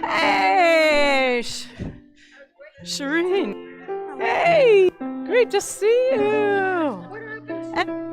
Hey, Shireen. Hey, great to see you. And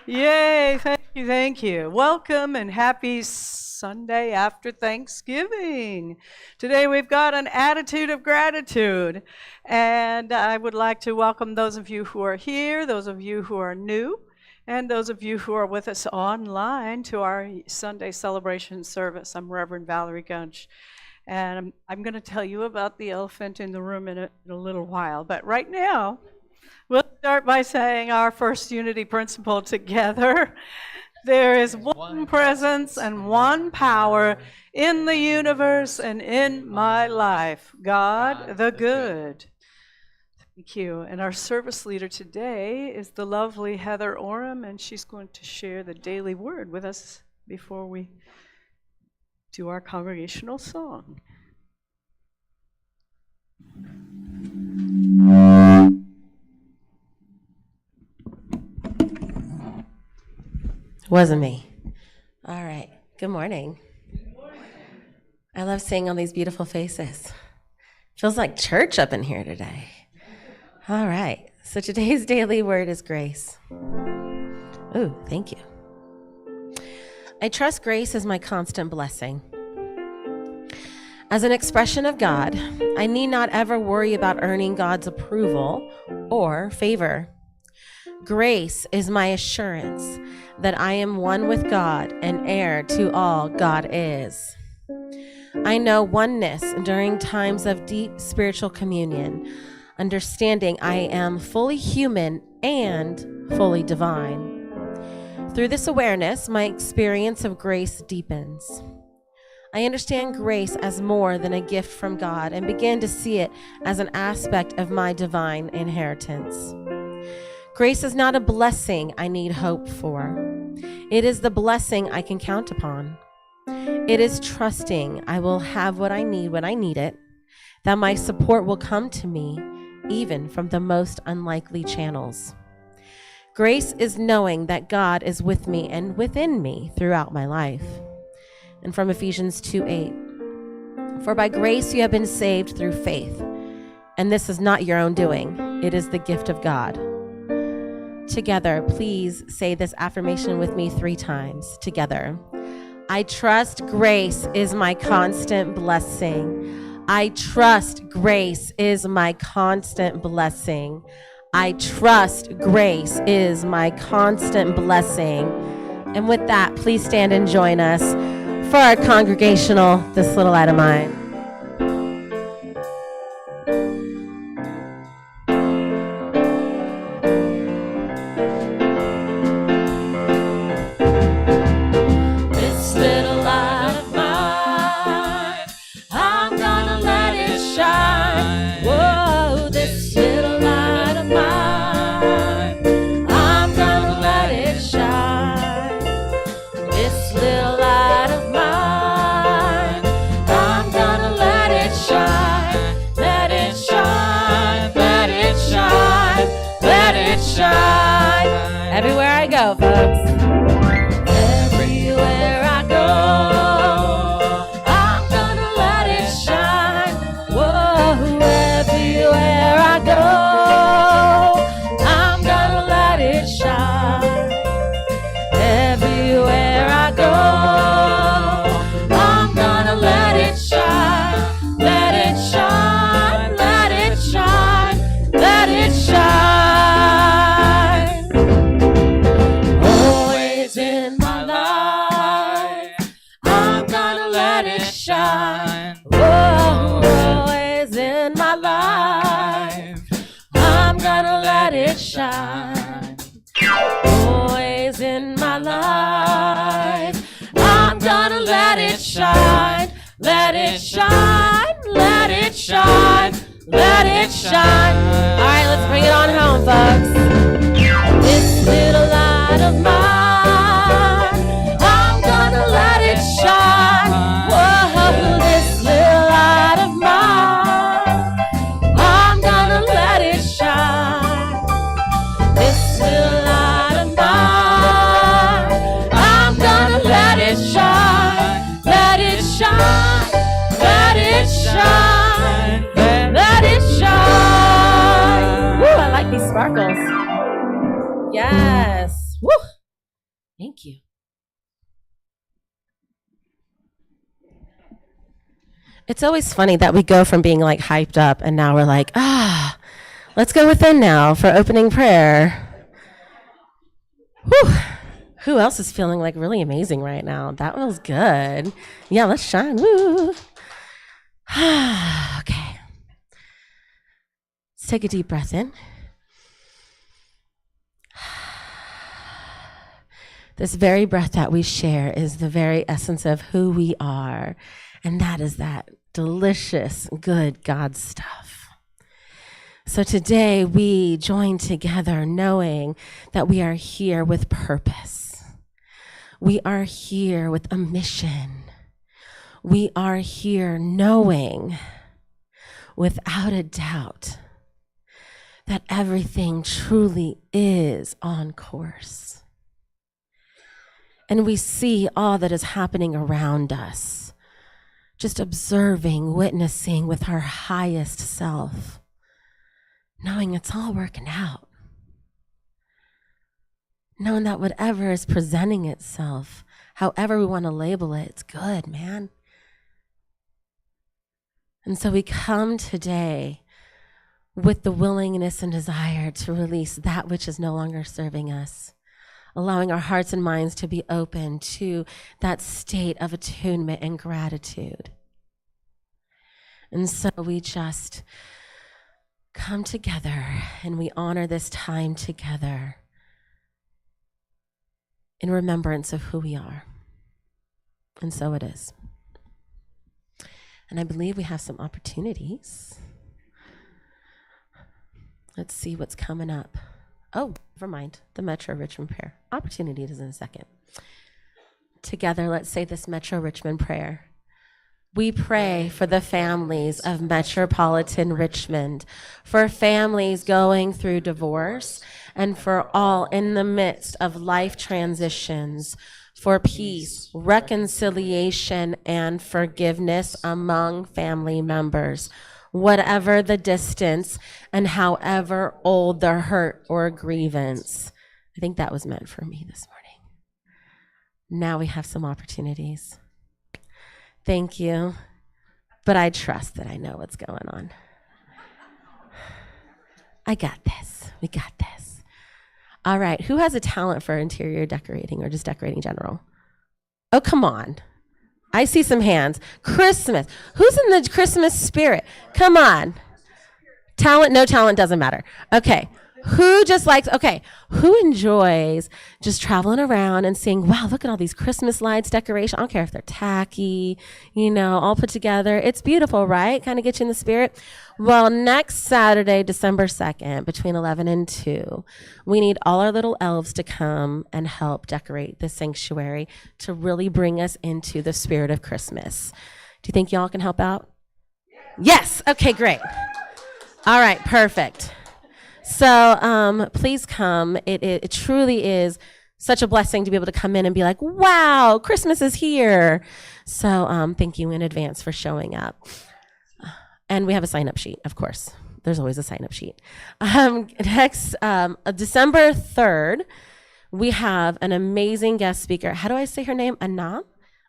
yay, thank you. Welcome and happy Sunday after Thanksgiving. Today we've got an attitude of gratitude, and I would like to welcome those of you who are here, those of you who are new, and those of you who are with us online to our Sunday celebration service. I'm Reverend Valorie Gunsch, and I'm going to tell you about the elephant in the room in a little while, but right now, we'll start by saying our first unity principle together. There is one presence and one power in the universe and in my life, God the good. Thank you. And our service leader today is the lovely Heather Oram, and she's going to share the daily word with us before we do our congregational song. Wasn't me. All right. Good morning. I love seeing all these beautiful faces. Feels like church up in here today. All right. So today's daily word is grace. Ooh, thank you. I trust grace as my constant blessing. As an expression of God, I need not ever worry about earning God's approval or favor. Grace is my assurance that I am one with God and heir to all God is. I know oneness during times of deep spiritual communion, understanding I am fully human and fully divine. Through this awareness, my experience of grace deepens. I understand grace as more than a gift from God and begin to see it as an aspect of my divine inheritance. Grace is not a blessing I need hope for. It is the blessing I can count upon. It is trusting I will have what I need when I need it, that my support will come to me even from the most unlikely channels. Grace is knowing that God is with me and within me throughout my life. And from Ephesians 2:8, for by grace you have been saved through faith, and this is not your own doing, it is the gift of God. Together, please say this affirmation with me 3 times together. I trust grace is my constant blessing. I trust grace is my constant blessing. I trust grace is my constant blessing. And with that, please stand and join us for our congregational This Little Light of Mine. This little light of mine, I'm gonna my life. I'm gonna let it shine. Always in my life. I'm gonna let it shine. Always in my life. I'm gonna let it shine. Let it shine. Let it shine. Let it shine. All right, let's bring it on home, folks. This little light of mine, I'm gonna let it shine. Whoa, this little light of mine, I'm gonna let it shine. This little light of mine, I'm gonna let it shine. Let it shine. Let it shine. Let it shine. Woo, I like these sparkles. Yes. Woo. Thank you. It's always funny that we go from being like hyped up and now we're like, let's go within now for opening prayer. Whew. Who else is feeling like really amazing right now? That was good. Yeah, let's shine. Woo. Okay. Let's take a deep breath in. This very breath that we share is the very essence of who we are, and that is that delicious, good God stuff. So today we join together knowing that we are here with purpose. We are here with a mission. We are here knowing without a doubt that everything truly is on course. And we see all that is happening around us, just observing, witnessing with our highest self, knowing it's all working out, knowing that whatever is presenting itself, however we want to label it, it's good, man. And so we come today with the willingness and desire to release that which is no longer serving us, allowing our hearts and minds to be open to that state of attunement and gratitude. And so we just come together and we honor this time together in remembrance of who we are. And so it is. And I believe we have some opportunities. Let's see what's coming up. Oh, never mind. The Metro Richmond prayer. Opportunity is in a second. Together, let's say this Metro Richmond prayer. We pray for the families of metropolitan Richmond, for families going through divorce, and for all in the midst of life transitions, for peace, reconciliation, and forgiveness among family members, whatever the distance and however old the hurt or grievance. I think that was meant for me this morning. Now we have some opportunities. Thank you, but I trust that I know what's going on. I got this. We got this. All right, who has a talent for interior decorating or just decorating in general? Oh, come on. I see some hands. Christmas. Who's in the Christmas spirit? Come on. Talent, no talent, doesn't matter. Okay. Who just likes, who enjoys just traveling around and seeing, wow, look at all these Christmas lights, decoration. I don't care if they're tacky, all put together. It's beautiful, right? Kind of get you in the spirit. Well, next Saturday, December 2nd, between 11 and 2, we need all our little elves to come and help decorate the sanctuary to really bring us into the spirit of Christmas. Do you think y'all can help out? Yes. Okay, great. All right, perfect. So please come. It truly is such a blessing to be able to come in and be like, wow, Christmas is here. So thank you in advance for showing up. And we have a sign-up sheet, of course. There's always a sign-up sheet. Next, December 3rd, we have an amazing guest speaker. How do I say her name? Anam?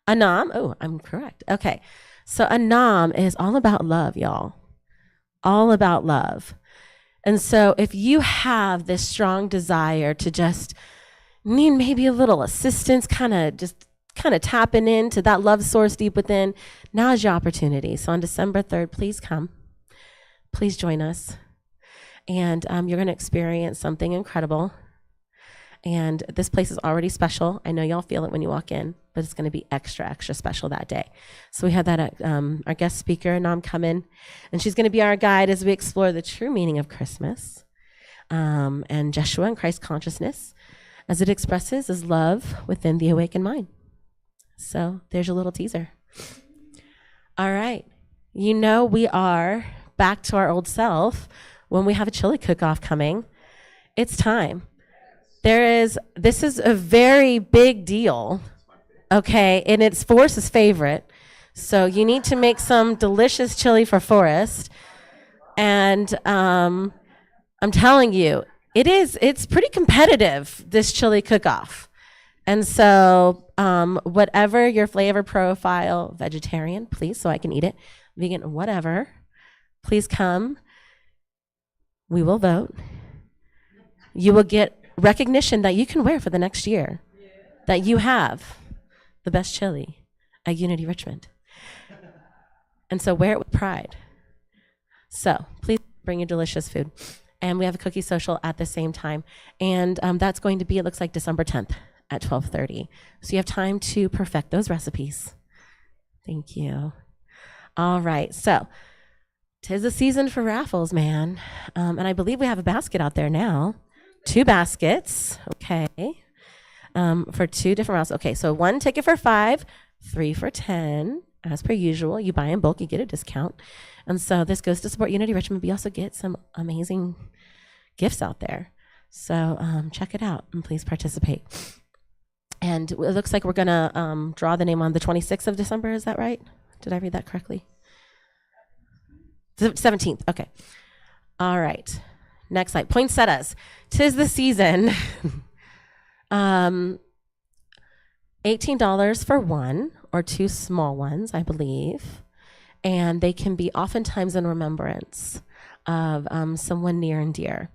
Anam? Oh, I'm correct. Okay. So Anam is all about love, y'all. All about love. And so if you have this strong desire to just need maybe a little assistance, kind of tapping into that love source deep within, now is your opportunity. So on December 3rd, please come. Please join us. And you're going to experience something incredible. And this place is already special. I know y'all feel it when you walk in, but it's going to be extra, extra special that day. So we have that our guest speaker, Nam, come in, and she's going to be our guide as we explore the true meaning of Christmas and Jeshua and Christ consciousness as it expresses as love within the awakened mind. So there's your little teaser. All right. You know we are back to our old self when we have a chili cook-off coming. It's time. This is a very big deal, okay? And it's Forrest's favorite. So you need to make some delicious chili for Forrest. And I'm telling you, it's pretty competitive, this chili cook-off. And so whatever your flavor profile, vegetarian, please, so I can eat it, vegan, whatever, please come. We will vote. You will get recognition that you can wear for the next year, that you have the best chili at Unity Richmond. And so wear it with pride. So please bring your delicious food. And we have a cookie social at the same time. And that's going to be, it looks like December 10th at 12:30. So you have time to perfect those recipes. Thank you. All right, so 'tis the season for raffles, man. And I believe we have a basket out there now. 2 baskets, okay, for 2 different rounds. Okay, so 1 ticket for $5, 3 for $10, as per usual. You buy in bulk, you get a discount. And so this goes to support Unity Richmond, but you also get some amazing gifts out there. So check it out and please participate. And it looks like we're gonna draw the name on the 26th of December, is that right? Did I read that correctly? 17th, okay. All right. Next slide. Poinsettias. 'Tis the season. $18 for 1 or 2 small ones, I believe. And they can be oftentimes in remembrance of someone near and dear.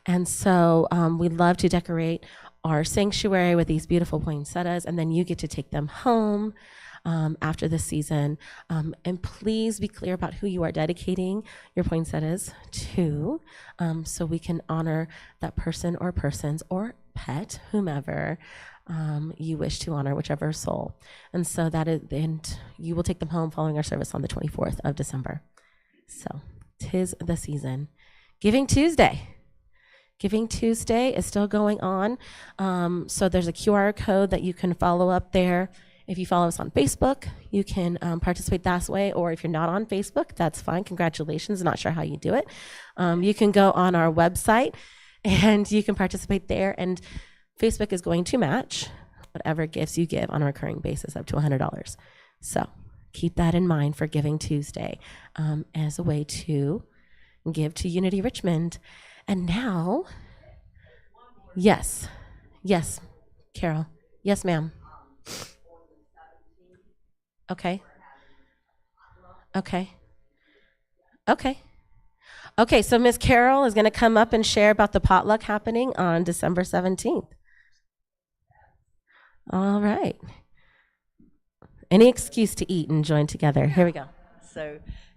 And so we love to decorate our sanctuary with these beautiful poinsettias, and then you get to take them home after the season. And please be clear about who you are dedicating your poinsettias to, so we can honor that person or persons or pet, whomever you wish to honor, whichever soul. And so and you will take them home following our service on the 24th of December. So 'tis the season. Giving Tuesday. Giving Tuesday is still going on. So there's a QR code that you can follow up there. If you follow us on Facebook, you can participate that way, or if you're not on Facebook, that's fine. Congratulations. Not sure how you do it. You can go on our website and you can participate there, and Facebook is going to match whatever gifts you give on a recurring basis up to $100. So keep that in mind for Giving Tuesday as a way to give to Unity Richmond. And now, yes, Carol, yes, ma'am. Okay. So Miss Carol is going to come up and share about the potluck happening on December 17th. All right. Any excuse to eat and join together. Here we go.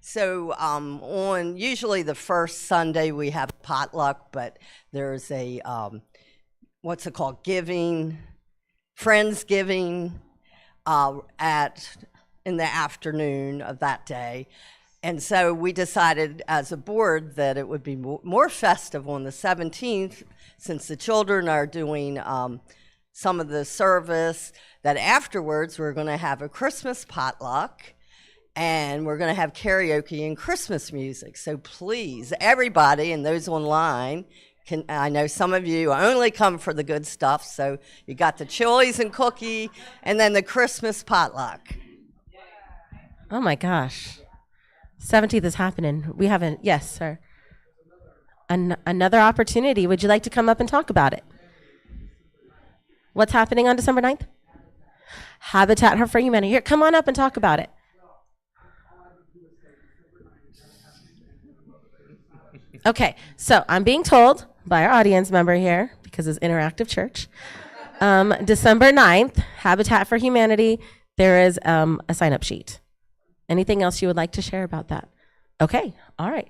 So on usually the first Sunday we have potluck, but there's a what's it called? Friendsgiving in the afternoon of that day. And so we decided as a board that it would be more festive on the 17th, since the children are doing some of the service, that afterwards we're going to have a Christmas potluck, and we're going to have karaoke and Christmas music. So please, everybody, and those online, I know some of you only come for the good stuff, so you got the chilies and cookie, and then the Christmas potluck. Oh my gosh. 17th is happening. We haven't, yes, sir. Another opportunity. Would you like to come up and talk about it? What's happening on December 9th? Habitat for Humanity. Here, come on up and talk about it. Okay, so I'm being told by our audience member here, because it's interactive church, December 9th, Habitat for Humanity, there is a sign-up sheet. Anything else you would like to share about that? Okay, all right.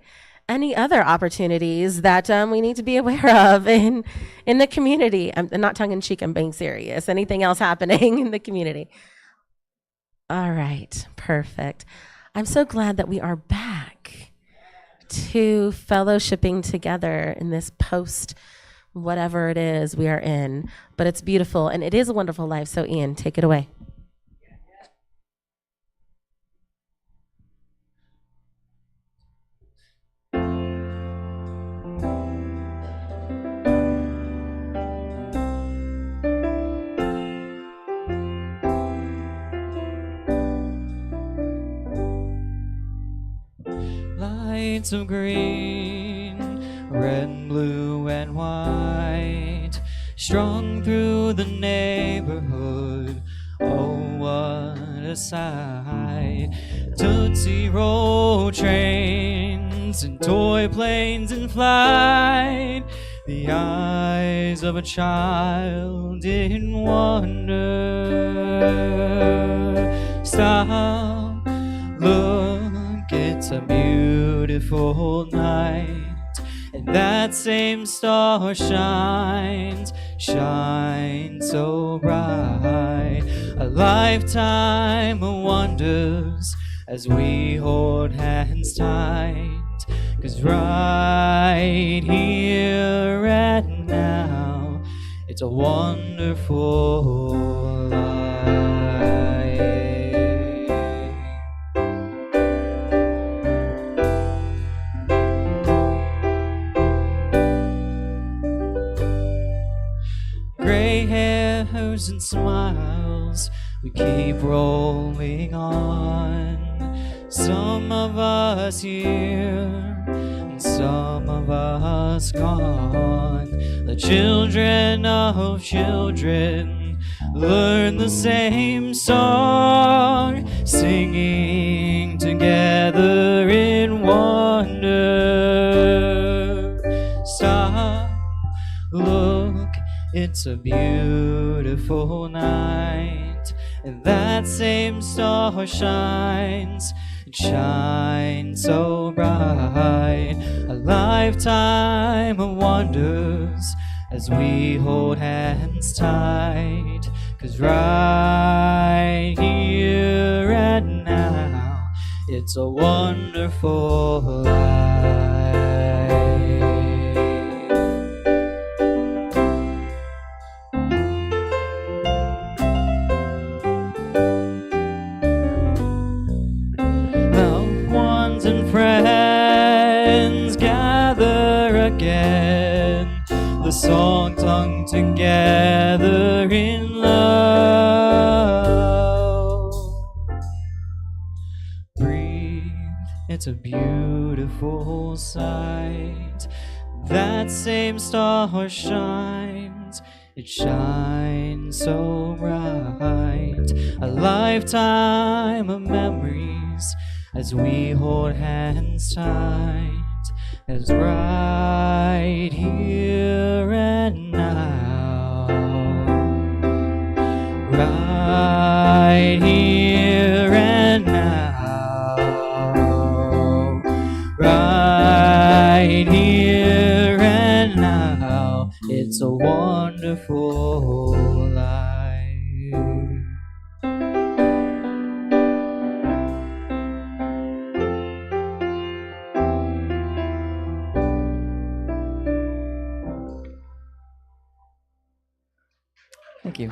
Any other opportunities that we need to be aware of in the community? I'm not tongue-in-cheek, I'm being serious. Anything else happening in the community? All right, perfect. I'm so glad that we are back to fellowshipping together in this post whatever it is we are in, but it's beautiful and it is a wonderful life. So Ian, take it away. Lights of green, red, blue, and white, strung through the neighborhood. Oh, what a sight! Tootsie Roll trains and toy planes in flight. The eyes of a child in wonder. Stop, look. It's a beautiful night, and that same star shines so bright. A lifetime of wonders as we hold hands tight, 'cause right here and now, it's a wonderful life. Gray hairs and smiles, we keep rolling on. Some of us here, and some of us gone. The children of children learn the same song, singing together in wonder. Stop, look. It's a beautiful night, and that same star shines so bright. A lifetime of wonders as we hold hands tight, 'cause right here and now, it's a wonderful life. Friends gather again, the song sung together in love. Breathe, it's a beautiful sight. That same star shines, it shines so bright. A lifetime of memories as we hold hands tight, as right here and now, right here and now, right here and now, it's a wonderful life. Thank you.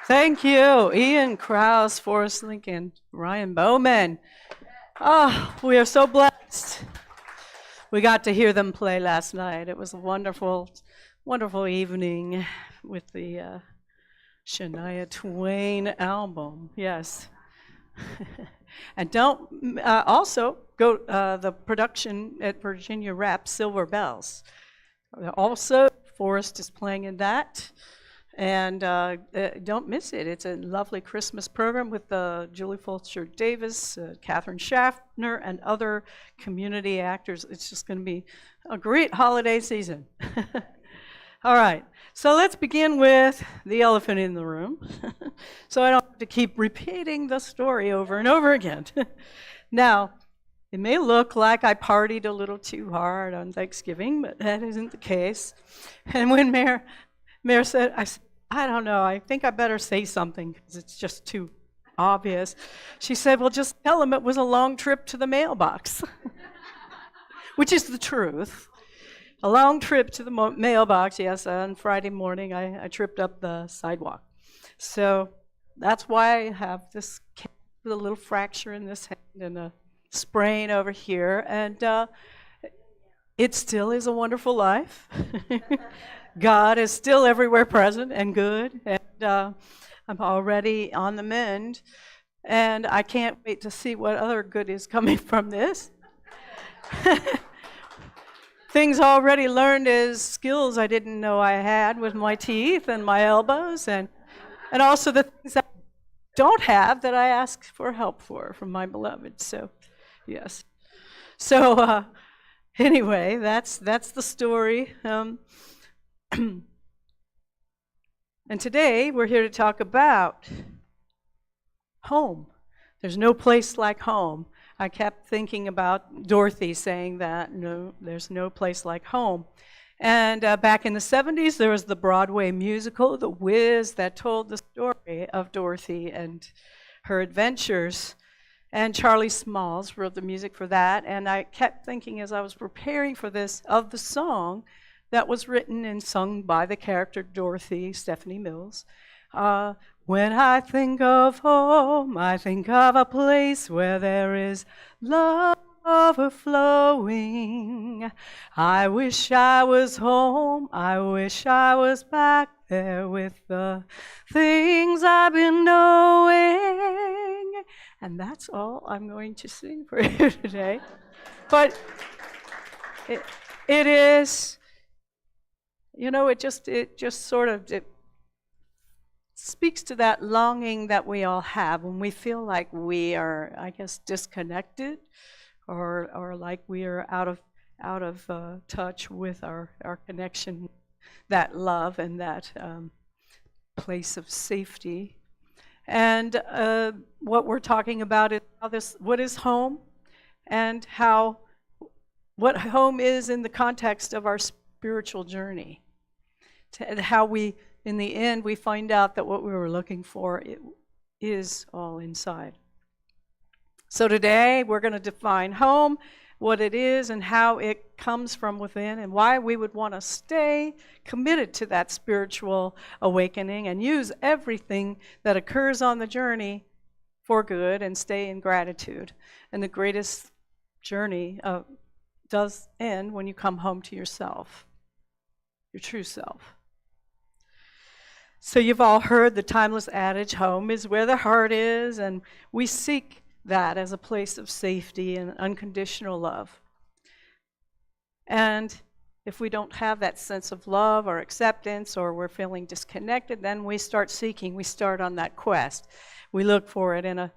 Thank you, Ian Krause, Forrest Lincoln, Ryan Bowman. Oh, we are so blessed. We got to hear them play last night. It was a wonderful, wonderful evening with the Shania Twain album. Yes. And don't also go the production at Virginia Rap, Silver Bells. Also, Forrest is playing in that. And don't miss it. It's a lovely Christmas program with Julie Fulcher Davis, Catherine Schaffner, and other community actors. It's just going to be a great holiday season. All right, so let's begin with the elephant in the room. So I don't have to keep repeating the story over and over again. Now, it may look like I partied a little too hard on Thanksgiving, but that isn't the case. And when Mayor said, I don't know, I think I better say something because it's just too obvious. She said, well, just tell him it was a long trip to the mailbox, which is the truth. A long trip to the mailbox, yes, on Friday morning I tripped up the sidewalk. So that's why I have this little fracture in this hand and a sprain over here, and it still is a wonderful life. God is still everywhere present and good, and I'm already on the mend, and I can't wait to see what other good is coming from this. Things already learned as skills I didn't know I had with my teeth and my elbows, and also the things that I don't have that I ask for help for from my beloved. So, yes. So anyway, that's the story. And today we're here to talk about home. There's no place like home. I kept thinking about Dorothy saying that, no, there's no place like home. And back in the 70s, there was the Broadway musical, The Wiz, that told the story of Dorothy and her adventures. And Charlie Smalls wrote the music for that. And I kept thinking as I was preparing for this of the song that was written and sung by the character Dorothy, Stephanie Mills. When I think of home, I think of a place where there is love overflowing. I wish I was home, I wish I was back there with the things I've been knowing. And that's all I'm going to sing for you today. But it is, you know, it just sort of speaks to that longing that we all have when we feel like we are, I guess, disconnected, or like we are out of touch with our connection, that love and that place of safety. And what we're talking about is what is home, and what home is in the context of our spiritual journey, and how we, in the end, we find out that what we were looking for, it is all inside. So today, we're going to define home, what it is, and how it comes from within, and why we would want to stay committed to that spiritual awakening and use everything that occurs on the journey for good and stay in gratitude. And the greatest journey does end when you come home to yourself, your true self. So you've all heard the timeless adage, home is where the heart is, and we seek that as a place of safety and unconditional love. And if we don't have that sense of love or acceptance, or we're feeling disconnected, then we start seeking, we start on that quest. We look for it in a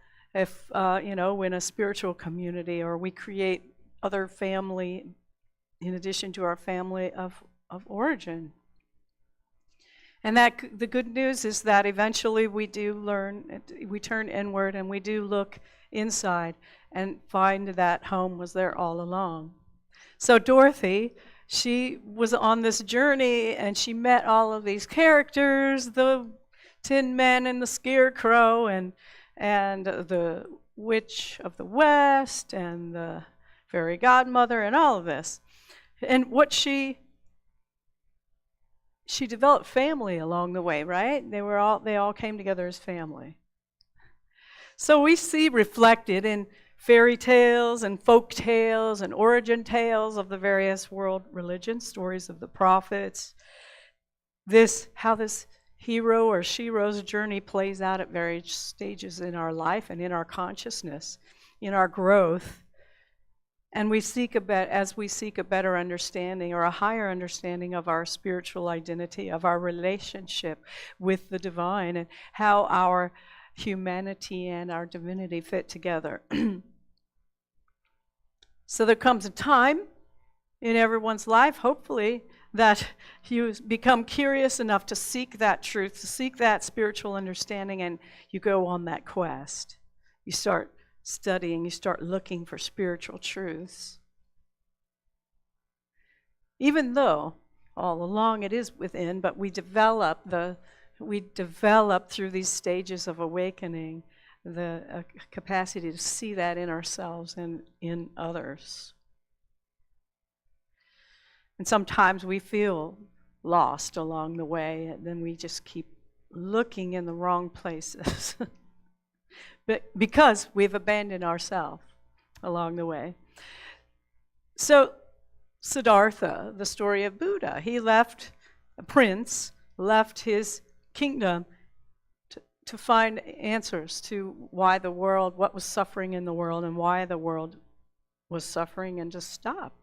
spiritual community, or we create other family in addition to our family of origin. And that the good news is that eventually we do learn, we turn inward and we do look inside and find that home was there all along. So Dorothy, she was on this journey and she met all of these characters, the Tin Man and the Scarecrow and the Witch of the West and the Fairy Godmother and all of this. And what she developed family along the way, right? They all came together as family. So we see reflected in fairy tales and folk tales and origin tales of the various world religions, stories of the prophets, how this hero or shero's journey plays out at various stages in our life and in our consciousness, in our growth. And as we seek a better understanding or a higher understanding of our spiritual identity, of our relationship with the divine, and how our humanity and our divinity fit together. So there comes a time in everyone's life, hopefully, that you become curious enough to seek that truth, to seek that spiritual understanding, and you go on that quest. You start studying, you start looking for spiritual truths. Even though all along it is within, but we develop through these stages of awakening the capacity to see that in ourselves and in others. And sometimes we feel lost along the way, and then we just keep looking in the wrong places but because we've abandoned ourselves along the way. So Siddhartha, the story of Buddha, a prince left his kingdom to find answers to what was suffering in the world and why the world was suffering, and to stop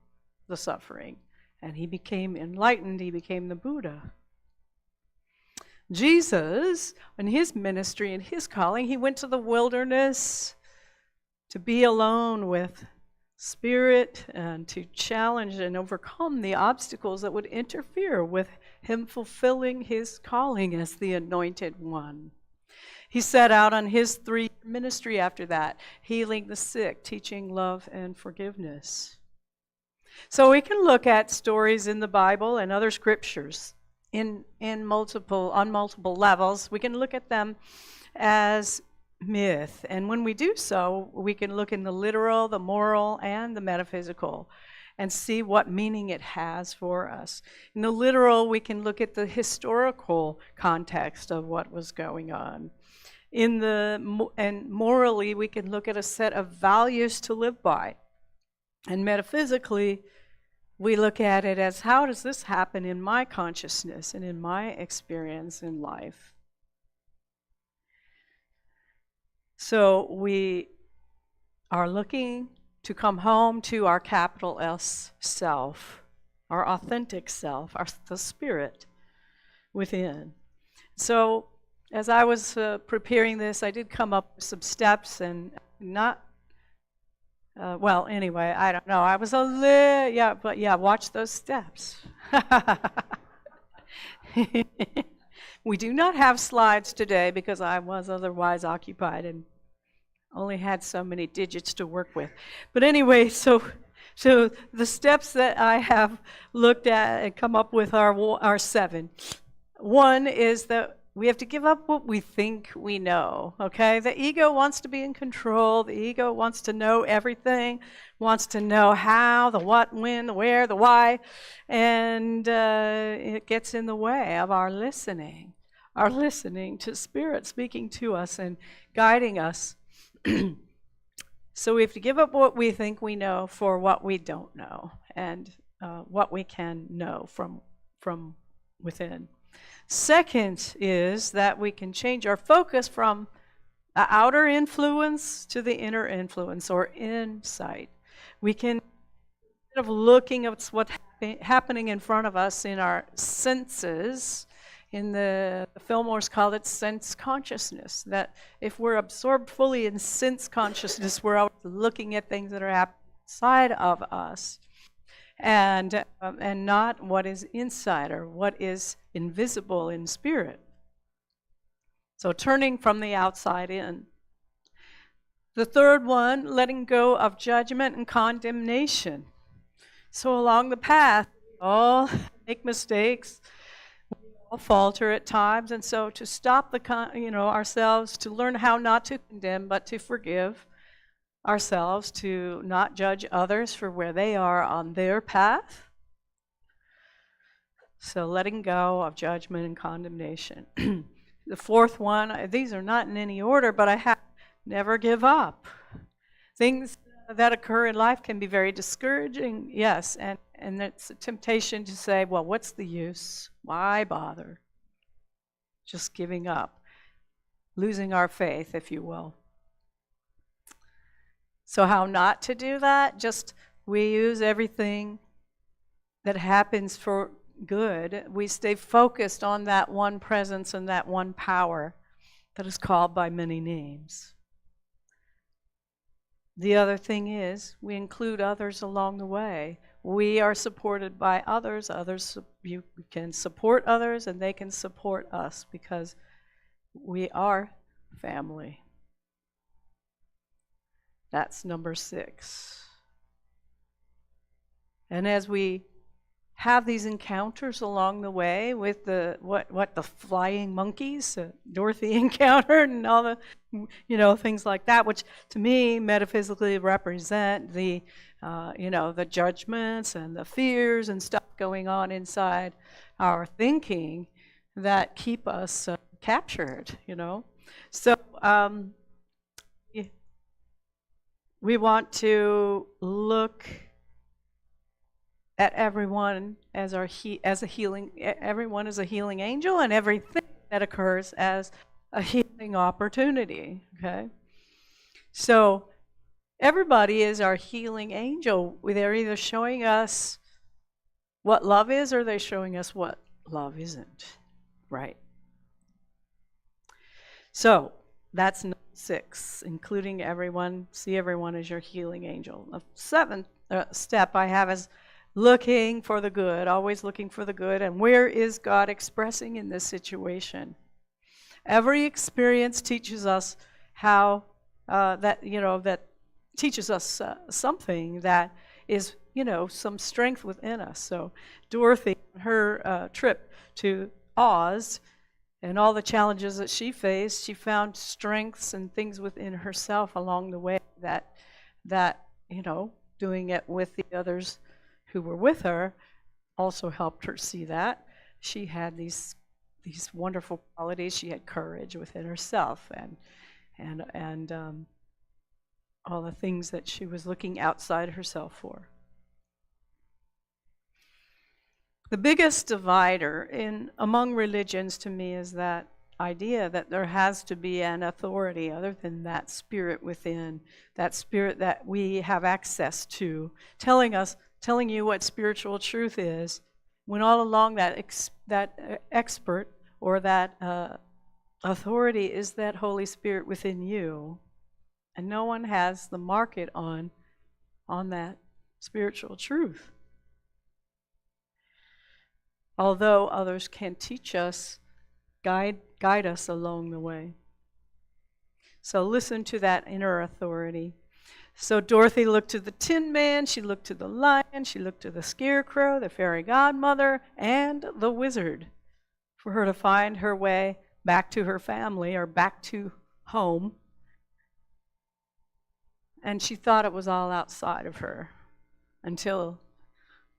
the suffering. And he became enlightened, he became the Buddha. Jesus, in his ministry and his calling, he went to the wilderness to be alone with Spirit and to challenge and overcome the obstacles that would interfere with him fulfilling his calling as the Anointed One. He set out on his 3-year ministry after that, healing the sick, teaching love and forgiveness. So we can look at stories in the Bible and other scriptures on multiple levels. We can look at them as myth. And when we do so, we can look in the literal, the moral, and the metaphysical and see what meaning it has for us. In the literal, we can look at the historical context of what was going on. And morally, we can look at a set of values to live by. And metaphysically, we look at it as, how does this happen in my consciousness and in my experience in life? So we are looking to come home to our capital S self, our authentic self, the spirit within. So as I was preparing this, I did come up with some steps, and anyway, I don't know. I was watch those steps. We do not have slides today because I was otherwise occupied and only had so many digits to work with. But anyway, so the steps that I have looked at and come up with are 7. One is that we have to give up what we think we know, okay? The ego wants to be in control. The ego wants to know everything, wants to know how, the what, when, the where, the why, and it gets in the way of our listening to Spirit speaking to us and guiding us. So we have to give up what we think we know for what we don't know, and what we can know from within. Second is that we can change our focus from the outer influence to the inner influence, or insight. We can, instead of looking at what's happening in front of us in our senses, in the Fillmore's call it sense consciousness, that if we're absorbed fully in sense consciousness, we're always looking at things that are happening outside of us, and not what is inside or what is invisible in spirit. So turning from the outside in. The third one, letting go of judgment and condemnation. So along the path, we all make mistakes, we all falter at times, and so to stop ourselves, to learn how not to condemn but to forgive ourselves, to not judge others for where they are on their path. So letting go of judgment and condemnation. The fourth one, these are not in any order, but I have never give up. Things that occur in life can be very discouraging, yes, and it's a temptation to say, well, what's the use? Why bother? Just giving up, losing our faith, if you will. So how not to do that? Just we use everything that happens for good. We stay focused on that one presence and that one power that is called by many names. The other thing is we include others along the way. we are supported by others. You can support others, and they can support us because we are family. That's number 6. And as we have these encounters along the way with the flying monkeys, Dorothy encountered, and all the things like that, which to me metaphysically represent the the judgments and the fears and stuff going on inside our thinking that keep us captured. So we want to look at everyone as everyone is a healing angel, and everything that occurs as a healing opportunity. Okay, so everybody is our healing angel. They're either showing us what love is, or they're showing us what love isn't. Right. So that's 6, including everyone. See everyone as your healing angel. The 7th step I have is looking for the good, always looking for the good. And where is God expressing in this situation? Every experience teaches us how that teaches us something that is some strength within us. So Dorothy, her trip to Oz and all the challenges that she faced, she found strengths and things within herself along the way that doing it with the others who were with her also helped her see that. She had these wonderful qualities. She had courage within herself and all the things that she was looking outside herself for. The biggest divider among religions to me is that idea that there has to be an authority other than that spirit within, that spirit that we have access to, telling you what spiritual truth is, when all along that expert or that authority is that Holy Spirit within you, and no one has the market on that spiritual truth. Although others can teach us, guide us along the way. So listen to that inner authority. So Dorothy looked to the Tin Man, she looked to the Lion, she looked to the Scarecrow, the Fairy Godmother, and the Wizard for her to find her way back to her family or back to home. And she thought it was all outside of her until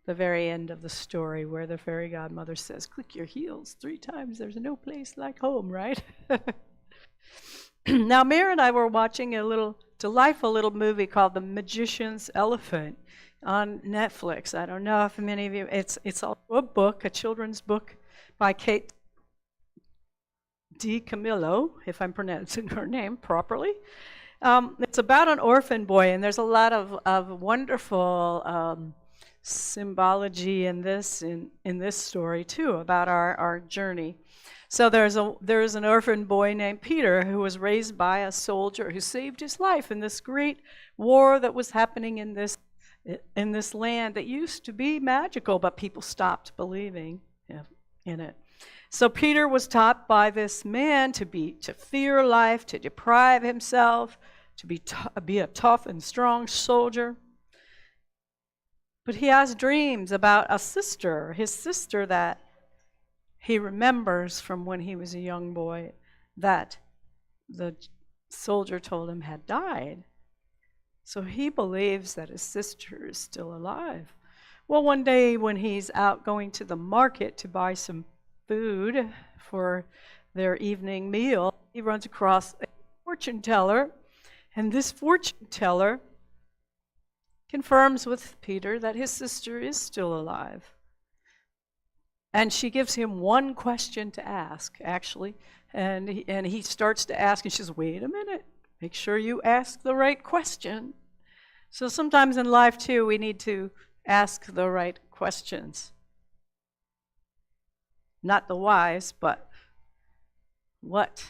the very end of the story, where the Fairy Godmother says, "Click your heels 3 times, there's no place like home," right? Now, Mary and I were watching a delightful little movie called The Magician's Elephant on Netflix. I don't know if many of you, it's also a book, a children's book by Kate DiCamillo, if I'm pronouncing her name properly. It's about an orphan boy, and there's a lot of wonderful symbology in this story too, about our journey. So there's an orphan boy named Peter who was raised by a soldier who saved his life in this great war that was happening in this land that used to be magical, but people stopped believing in it. So Peter was taught by this man to fear life, to deprive himself, to be a tough and strong soldier. But he has dreams about his sister that he remembers from when he was a young boy, that the soldier told him had died. So he believes that his sister is still alive. Well, one day when he's out going to the market to buy some food for their evening meal, he runs across a fortune teller, and this fortune teller confirms with Peter that his sister is still alive. And she gives him one question to ask, actually, and he starts to ask, and she says, "Wait a minute, make sure you ask the right question." So sometimes in life, too, we need to ask the right questions. Not the whys, but what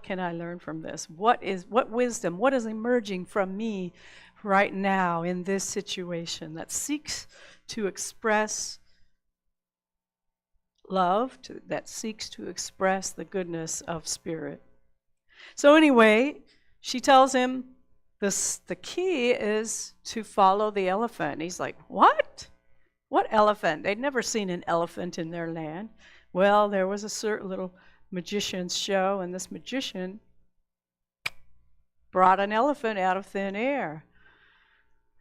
can I learn from this? What wisdom, what is emerging from me right now in this situation that seeks to express love, that seeks to express the goodness of spirit. So anyway, she tells him the key is to follow the elephant. He's like, what? What elephant? They'd never seen an elephant in their land. Well, there was a certain little magician's show, and this magician brought an elephant out of thin air.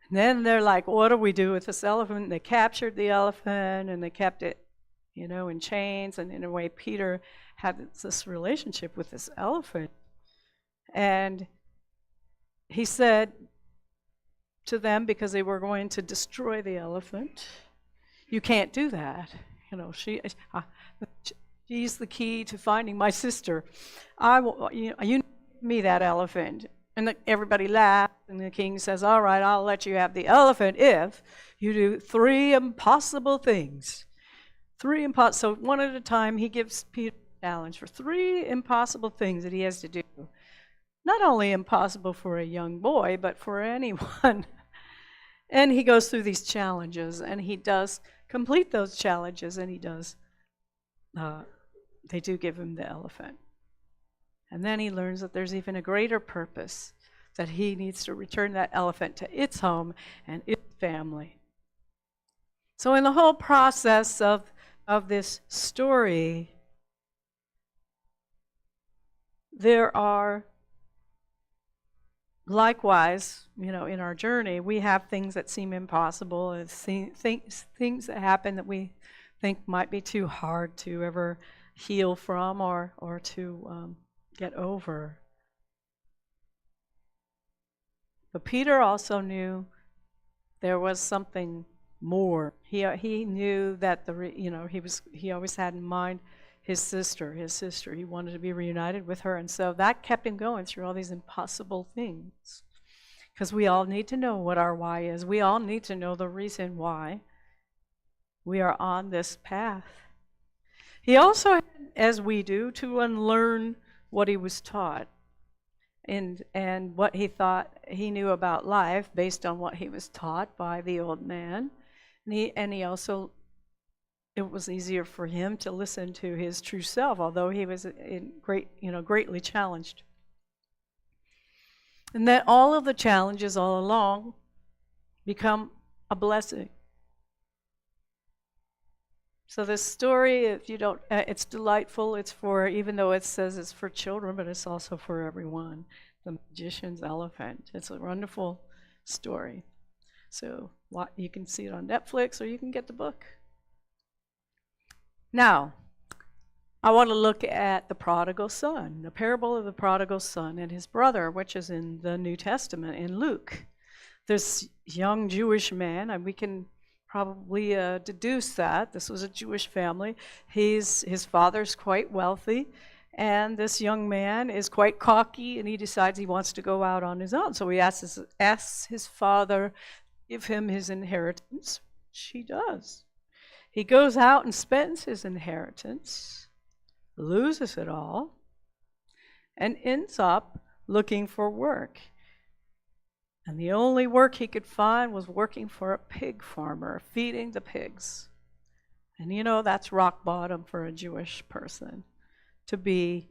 And then they're like, what do we do with this elephant? And they captured the elephant, and they kept it, in chains. And in a way, Peter had this relationship with this elephant. And he said to them, because they were going to destroy the elephant, you can't do that. She's the key to finding my sister. You give me that elephant. And everybody laughed, and the king says, all right, I'll let you have the elephant if you do 3 impossible things. 3 impossible. So one at a time, he gives Peter a challenge for 3 impossible things that he has to do. Not only impossible for a young boy, but for anyone. And he goes through these challenges, and he does complete those challenges, and he does. They do give him the elephant. And then he learns that there's even a greater purpose, that he needs to return that elephant to its home and its family. So in the whole process of this story, there are, likewise, in our journey, we have things that seem impossible, and things that happen that we think might be too hard to ever heal from or to get over. But Peter also knew there was something more. He knew that he always had in mind his sister. He wanted to be reunited with her, and so that kept him going through all these impossible things. Because we all need to know what our why is. We all need to know the reason why we are on this path. He also had, as we do, to unlearn what he was taught and what he thought he knew about life based on what he was taught by the old man. And he also, it was easier for him to listen to his true self, although he was greatly challenged. And that all of the challenges all along become a blessing. So this story, if you don't, it's delightful. It's for, even though it says it's for children, but it's also for everyone. The Magician's Elephant. It's a wonderful story. So you can see it on Netflix, or you can get the book. Now, I want to look at the prodigal son, the parable of the prodigal son and his brother, which is in the New Testament in Luke. This young Jewish man, and we can probably deduce that this was a Jewish family. His father's quite wealthy, and this young man is quite cocky, and he decides he wants to go out on his own. So he asks his father to give him his inheritance, which he does. He goes out and spends his inheritance, loses it all, and ends up looking for work. And the only work he could find was working for a pig farmer, feeding the pigs. And that's rock bottom for a Jewish person, to be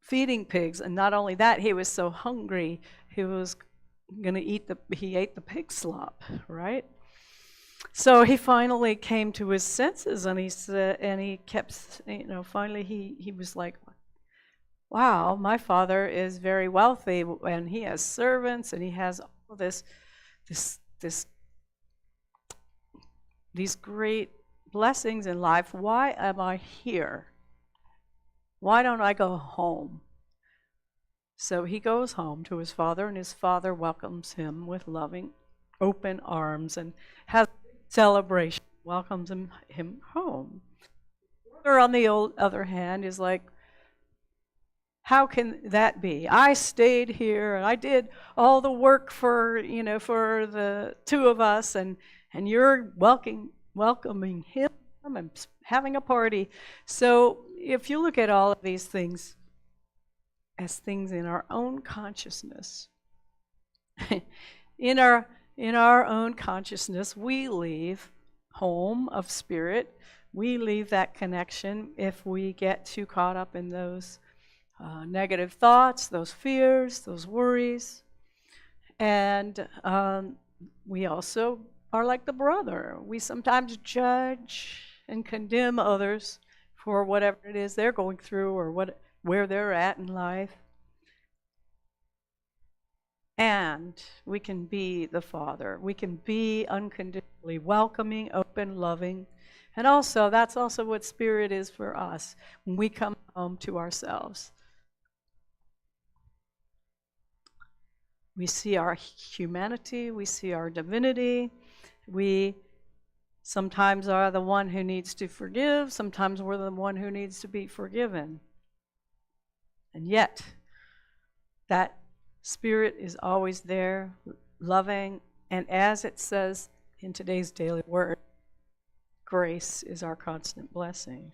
feeding pigs. And not only that, he was so hungry, he was going to he ate the pig slop, right? So he finally came to his senses, and he said, and he kept, finally he was like, wow, my father is very wealthy, and he has servants, and he has all these great blessings in life. Why am I here? Why don't I go home? So he goes home to his father, and his father welcomes him with loving, open arms, and has a celebration, welcomes him home. Or on the other hand, is like, how can that be? I stayed here and I did all the work for the two of us, and you're welcoming him and having a party. So if you look at all of these things as things in our own consciousness, in our own consciousness, we leave home of spirit. We leave that connection if we get too caught up in those negative thoughts, those fears, those worries. And we also are like the brother. We sometimes judge and condemn others for whatever it is they're going through or where they're at in life. And we can be the Father. We can be unconditionally welcoming, open, loving. And also, that's also what Spirit is for us when we come home to ourselves. We see our humanity, we see our divinity. We sometimes are the one who needs to forgive, sometimes we're the one who needs to be forgiven. And yet, that Spirit is always there, loving, and as it says in today's daily word, grace is our constant blessing.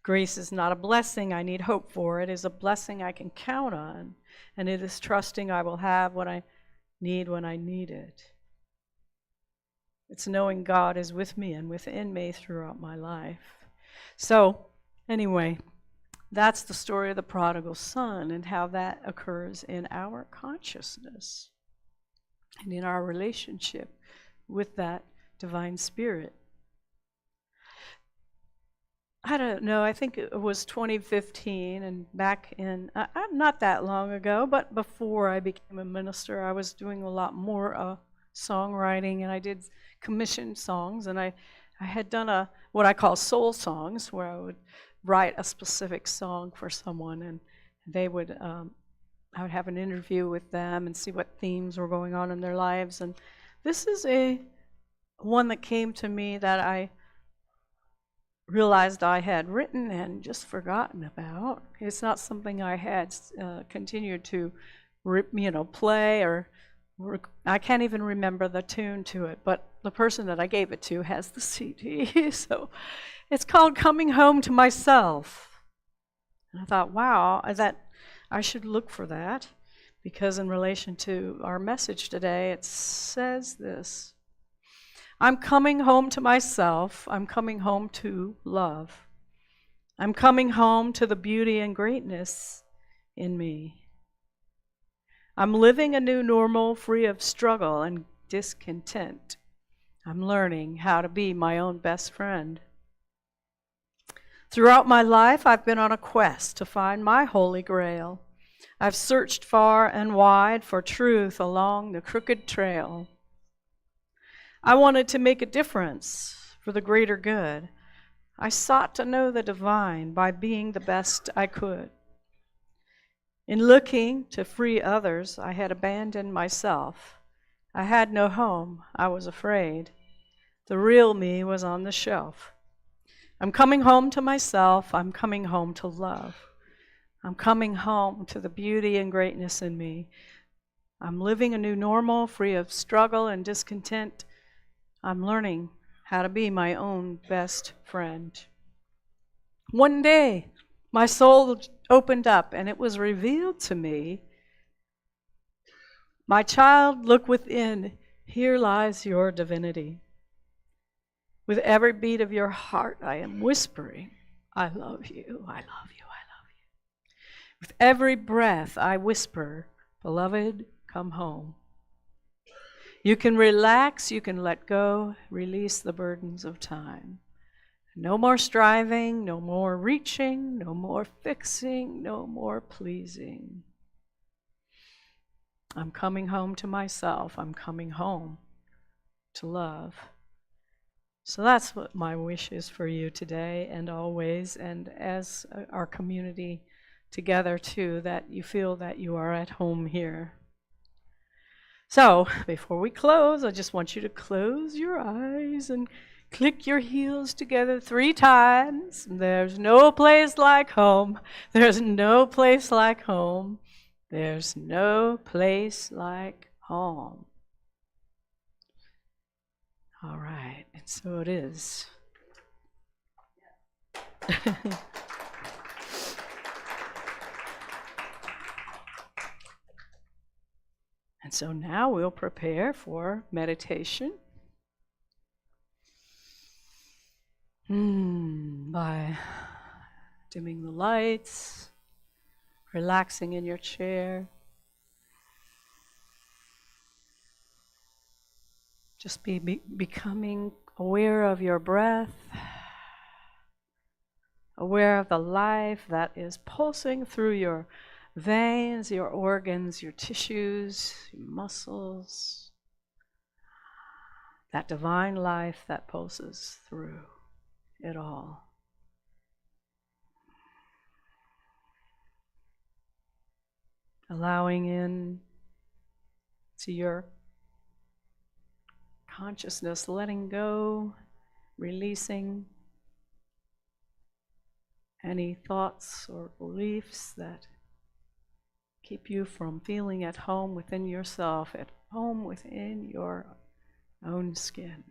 Grace is not a blessing I need hope for. It is a blessing I can count on, and it is trusting I will have what I need when I need it. It's knowing God is with me and within me throughout my life. So, anyway, that's the story of the prodigal son and how that occurs in our consciousness and in our relationship with that divine Spirit. I don't know, I think it was 2015, and back in, not that long ago, but before I became a minister, I was doing a lot more songwriting, and I did commissioned songs, and I had done what I call soul songs, where I would write a specific song for someone, and they would, I would have an interview with them and see what themes were going on in their lives. And this is one that came to me that I realized I had written and just forgotten about. It's not something I had continued to, play or I can't even remember the tune to it, but the person that I gave it to has the CD. So it's called Coming Home to Myself. And I thought, wow, that I should look for that, because in relation to our message today, it says this: I'm coming home to myself. I'm coming home to love. I'm coming home to the beauty and greatness in me. I'm living a new normal free of struggle and discontent. I'm learning how to be my own best friend. Throughout my life, I've been on a quest to find my holy grail. I've searched far and wide for truth along the crooked trail. I wanted to make a difference for the greater good. I sought to know the divine by being the best I could. In looking to free others, I had abandoned myself. I had no home. I was afraid. The real me was on the shelf. I'm coming home to myself. I'm coming home to love. I'm coming home to the beauty and greatness in me. I'm living a new normal, free of struggle and discontent. I'm learning how to be my own best friend. One day, my soul opened up and it was revealed to me, my child, look within. Here lies your divinity. With every beat of your heart, I am whispering, I love you, I love you, I love you. With every breath, I whisper, beloved, come home. You can relax, you can let go, release the burdens of time. No more striving, no more reaching, no more fixing, no more pleasing. I'm coming home to myself. I'm coming home to love. So that's what my wish is for you today and always, and as our community together too, that you feel that you are at home here. So, before we close, I just want you to close your eyes and click your heels together 3 times. There's no place like home. There's no place like home. There's no place like home. All right, and so it is. And so now we'll prepare for meditation. By dimming the lights, relaxing in your chair. Just becoming aware of your breath, aware of the life that is pulsing through your veins, your organs, your tissues, your muscles. That divine life that pulses through it all. Allowing in to your consciousness, letting go, releasing any thoughts or beliefs that keep you from feeling at home within yourself, at home within your own skin.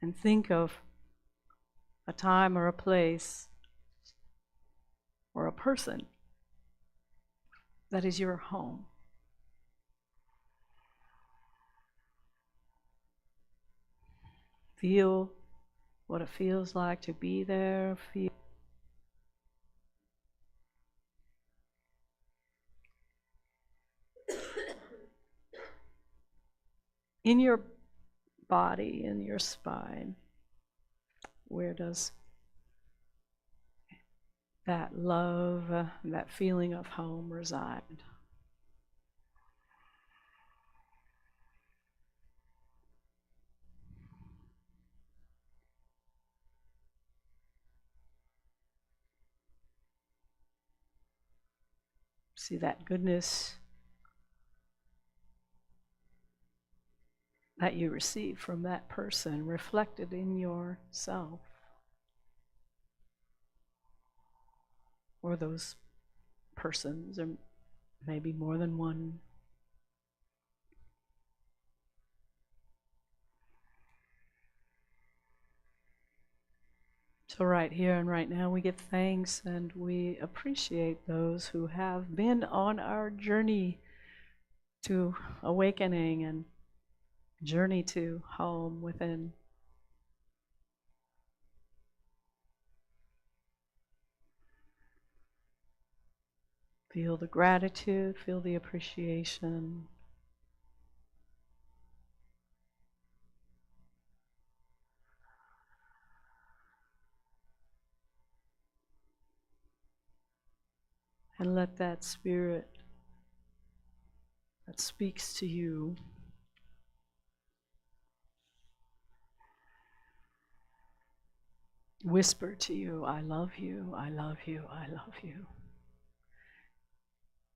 And think of a time or a place or a person that is your home. Feel what it feels like to be there. Feel in your body, in your spine, where does that love, that feeling of home reside? See that goodness that you receive from that person reflected in yourself, or those persons, or maybe more than one. So right here and right now we give thanks and we appreciate those who have been on our journey to awakening and journey to home within. Feel the gratitude, feel the appreciation. And let that spirit that speaks to you whisper to you, I love you, I love you, I love you.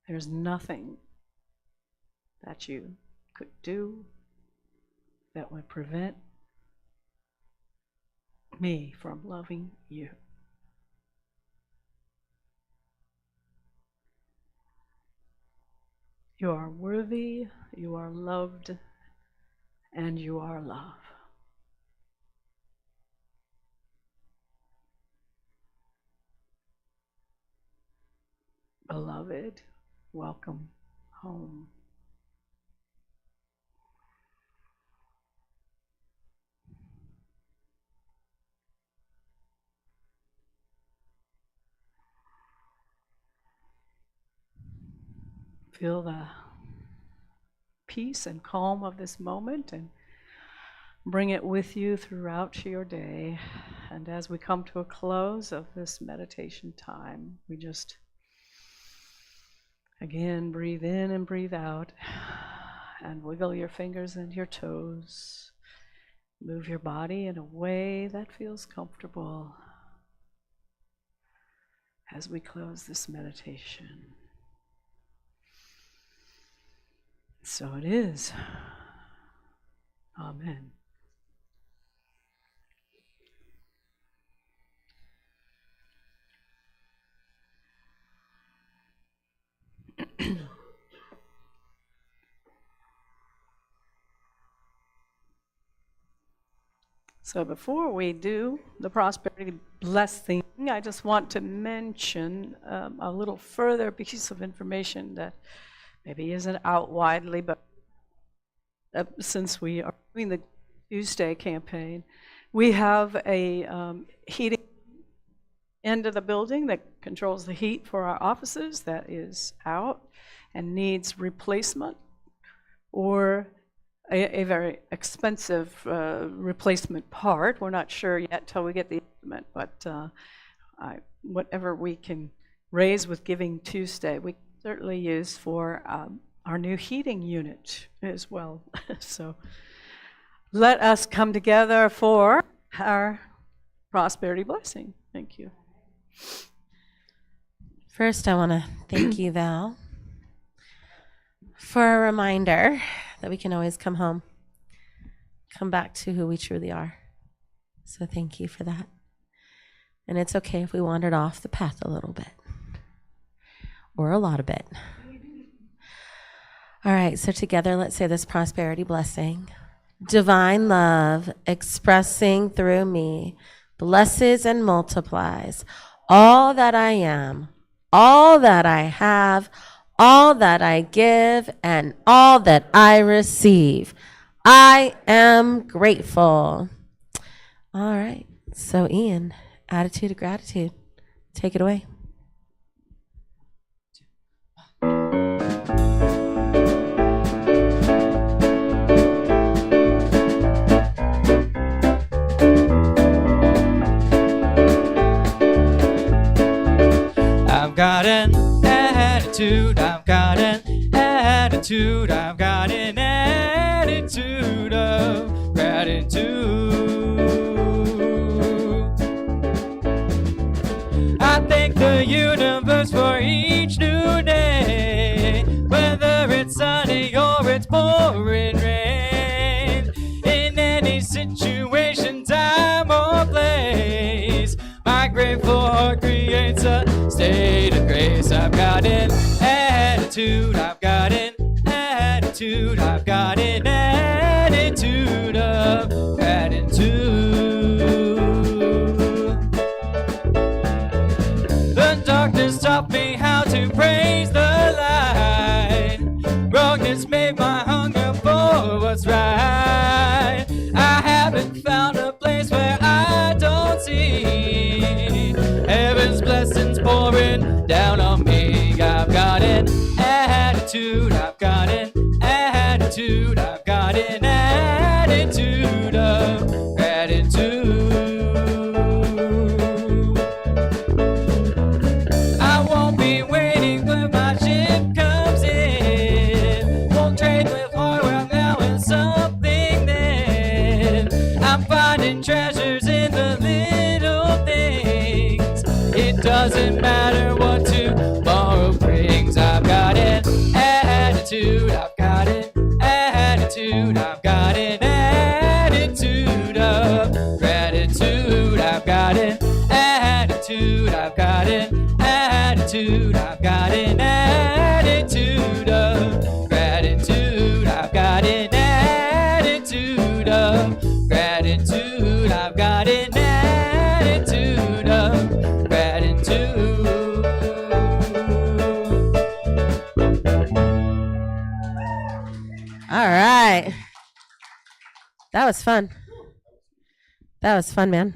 There's nothing that you could do that would prevent me from loving you. You are worthy, you are loved, and you are love. Beloved, welcome home. Feel the peace and calm of this moment and bring it with you throughout your day. And as we come to a close of this meditation time, we just again breathe in and breathe out and wiggle your fingers and your toes. Move your body in a way that feels comfortable as we close this meditation. So it is. Amen. So before we do the prosperity blessing, I just want to mention a little further piece of information that maybe isn't out widely, but since we are doing the Tuesday campaign, we have a heating end of the building that controls the heat for our offices that is out and needs replacement, or a very expensive replacement part. We're not sure yet till we get the estimate, but whatever we can raise with Giving Tuesday, we certainly use for our new heating unit as well. So let us come together for our prosperity blessing. Thank you. First, I want to thank you, Val, for a reminder that we can always come home, come back to who we truly are. So thank you for that. And it's okay if we wandered off the path a little bit, or a lot of bit. All right, so together, let's say this prosperity blessing. Divine love expressing through me blesses and multiplies all that I am, all that I have, all that I give, and all that I receive. I am grateful. All right, so Ian, attitude of gratitude. Take it away. I've got an attitude, I've got an attitude, I've got an attitude of gratitude. I thank the universe for each new day, whether it's sunny or it's pouring rain. In any situation, time or place, my grateful heart creates a state of grace. I've got an attitude, I've got an attitude, I've got an attitude of gratitude. The darkness taught me how to praise the light. Brokenness made my hunger for what's right. I haven't found a place where I don't see heaven's blessings pouring down on me. I've got an attitude, I've got an attitude, I've got an attitude of gratitude. I won't be waiting when my ship comes in. Won't trade with hardware now and something then. I'm finding treasures in the little things. It doesn't matter what tomorrow brings. I've got an attitude, I've got an attitude, I've got an attitude of gratitude. I've got an attitude, I've got an attitude, I've got an attitude of gratitude. I've got an attitude of gratitude. I've got an attitude of gratitude. All right. That was fun. That was fun, man.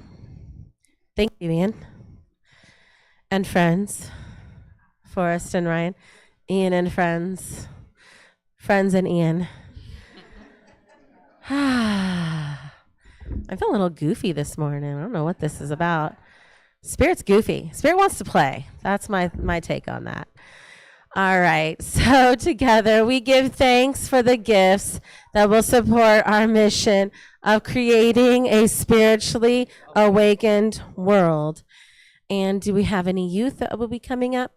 Thank you, Ian. And friends, Forrest and Ryan, Ian and friends, friends and Ian. I feel a little goofy this morning. I don't know what this is about. Spirit's goofy. Spirit wants to play. That's my take on that. All right. So together we give thanks for the gifts that will support our mission of creating a spiritually awakened world. And do we have any youth that will be coming up?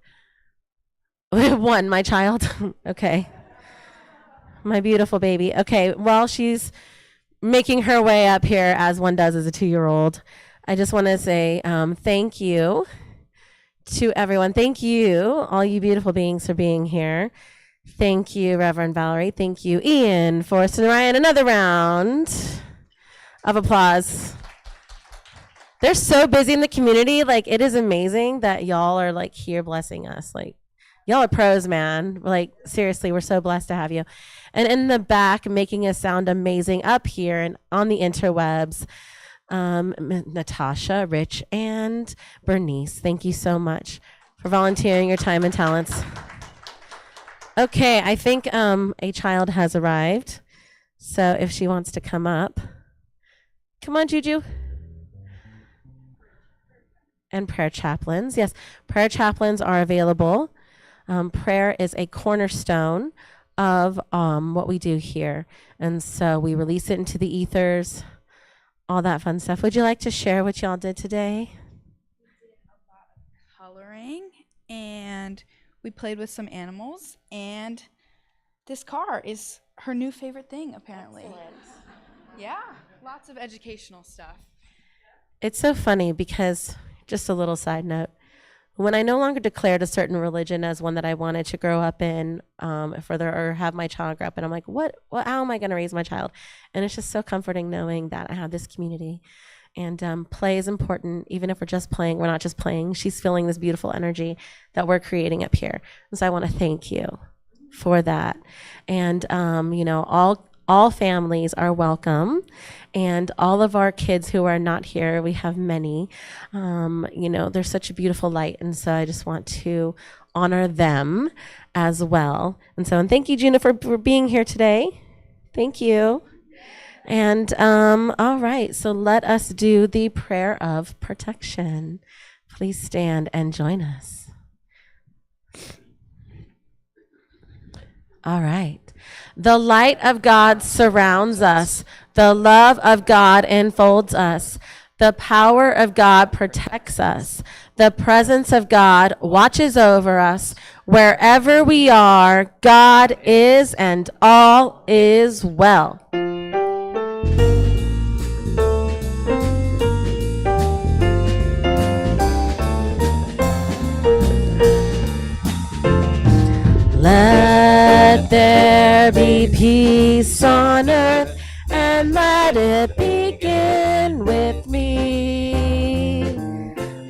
One, my child. Okay. My beautiful baby. Okay. While she's making her way up here, as one does as a 2-year-old, I just want to say thank you to everyone. Thank you, all you beautiful beings, for being here. Thank you, Reverend Valorie. Thank you, Ian, Forrest, and Ryan. Another round of applause. They're so busy in the community. Like, it is amazing that y'all are like here blessing us. Like, y'all are pros, man. Like, seriously, we're so blessed to have you. And in the back, making us sound amazing up here and on the interwebs, Natasha, Rich, and Bernice. Thank you so much for volunteering your time and talents. Okay, I think a child has arrived. So if she wants to come up. Come on, Juju. And prayer chaplains. Yes, prayer chaplains are available. Prayer is a cornerstone of what we do here. And so we release it into the ethers, all that fun stuff. Would you like to share what y'all did today? Coloring, and we played with some animals, and this car is her new favorite thing, apparently. Excellent. Yeah, lots of educational stuff. It's so funny because, just a little side note, when I no longer declared a certain religion as one that I wanted to grow up in, or have my child grow up in, I'm like, how am I going to raise my child? And it's just so comforting knowing that I have this community. And play is important. Even if we're just playing, we're not just playing. She's feeling this beautiful energy that we're creating up here. And so I want to thank you for that. And, all families are welcome. And all of our kids who are not here, we have many, there's such a beautiful light. And so I just want to honor them as well. And thank you, Gina, for being here today. Thank you. And all right, so let us do the prayer of protection. Please stand and join us. All right. The light of God surrounds us. The love of God enfolds us. The power of God protects us. The presence of God watches over us. Wherever we are, God is, and all is well. Let there be peace on earth, and let it begin with me.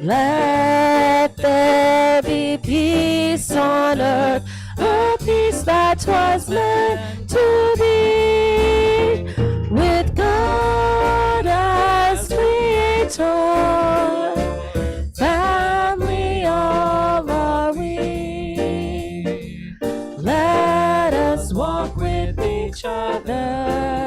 Let there be peace on earth, a peace that was meant to be, with God as creator. Family all are we. Let us walk with each other.